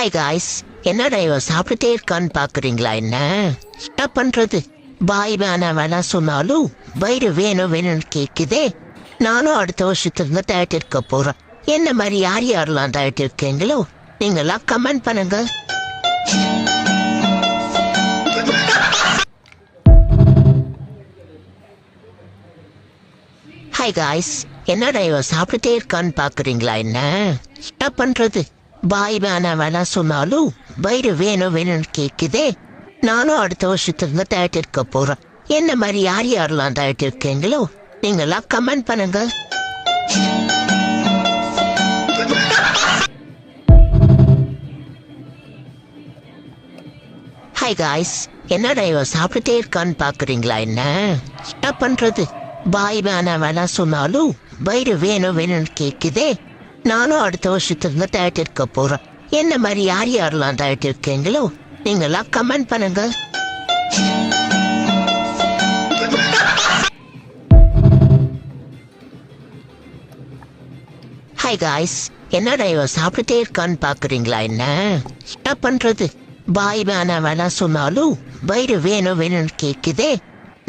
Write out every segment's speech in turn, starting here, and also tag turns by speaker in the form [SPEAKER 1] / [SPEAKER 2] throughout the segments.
[SPEAKER 1] Hi guys, என்னடா இவன் சாப்பிட்டுட்டே இருக்கான்னு பாக்குறீங்களா? என்ன பண்றது? பாய் வேணா சொன்னாலும் வயிறு வேணும் வேணும்னு கேக்குதே. நானும் அடுத்த வருஷத்துல டயட் இருக்க போறேன். என்ன மாதிரி யார் யாரெல்லாம் டயட் இருக்கீங்களோ நீங்களாம் கமெண்ட் பண்ணுங்க. ஹாய் காய்ஸ், என்னடா இவன் சாப்பிட்டுட்டே இருக்கான்னு பாக்குறீங்களா? என்ன பண்றது? பாய் வேணா சொன்னாலும் வயிறு வேணும் வேணும்னு கேக்குதே. நானும் அடுத்த வருஷத்துல டயட் இருக்க போறேன். என்ன மாதிரி யார் யாரெல்லாம் டயட் இருக்கீங்களோ நீங்களாம் கமெண்ட் பண்ணுங்க. ஹாய் காய்ஸ், என்னடா இவன் சாப்பிட்டுட்டே இருக்கான்னு பாக்குறீங்களா? என்ன பண்றது? பாய் வேணா சொன்னாலும் வயிறு வேணும் வேணும்னு கேக்குதே. நானும் அடுத்த வருஷத்துல டயட் இருக்க போறேன். என்ன மாதிரி யார் யாரெல்லாம் டயட் இருக்கீங்களோ நீங்களாம் கமெண்ட் பண்ணுங்க. ஹாய் காய்ஸ், என்னடா இவன் சாப்பிட்டுட்டே இருக்கான்னு பாக்குறீங்களா? என்ன பண்றது? பாய் வேணா சொன்னாலும் வயிறு வேணும் வேணும்னு கேக்குதே.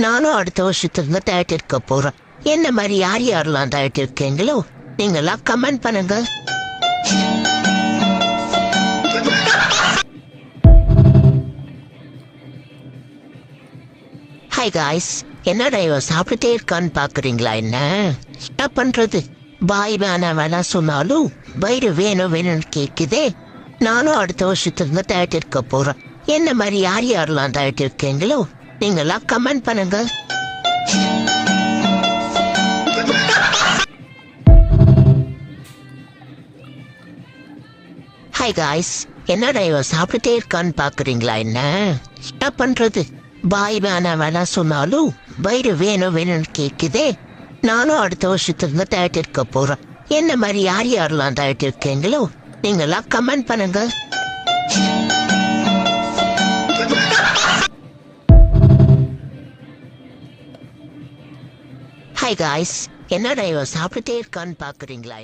[SPEAKER 1] நானும் அடுத்த வருஷத்துல டயட் இருக்க போறேன். என்ன மாதிரி யார் யாரெல்லாம் டயட் இருக்கீங்களோ நீங்களாம் கமெண்ட் பண்ணுங்க. ஹாய் காய்ஸ், என்னடா இவன் சாப்பிட்டுட்டே இருக்கான்னு பாக்குறீங்களா? என்ன பண்றது? பாய் வேணா சொன்னாலும் வயிறு வேணும் வேணும்னு கேக்குதே. நானும் அடுத்த வருஷத்துல டயட் இருக்க போறேன். என்ன மாதிரி யார் யாரெல்லாம் டயட் இருக்கீங்களோ நீங்களாம் கமெண்ட் பண்ணுங்க. ஹாய் காய்ஸ், என்னடா இவன் சாப்பிட்டுட்டே இருக்கான்னு பாக்குறீங்களா? என்ன பண்றது? பாய் வேணா சொன்னாலும் வயிறு வேணும் வேணும்னு கேக்குதே. நானும் அடுத்த வருஷத்துல டயட் இருக்க போறேன். என்ன மாதிரி யார் யாரெல்லாம் டயட் இருக்கீங்களோ நீங்களாம் கமெண்ட் பண்ணுங்க. ஹாய் காய்ஸ், என்னடா இவன் சாப்பிட்டுட்டே இருக்கான்னு பாக்குறீங்களா?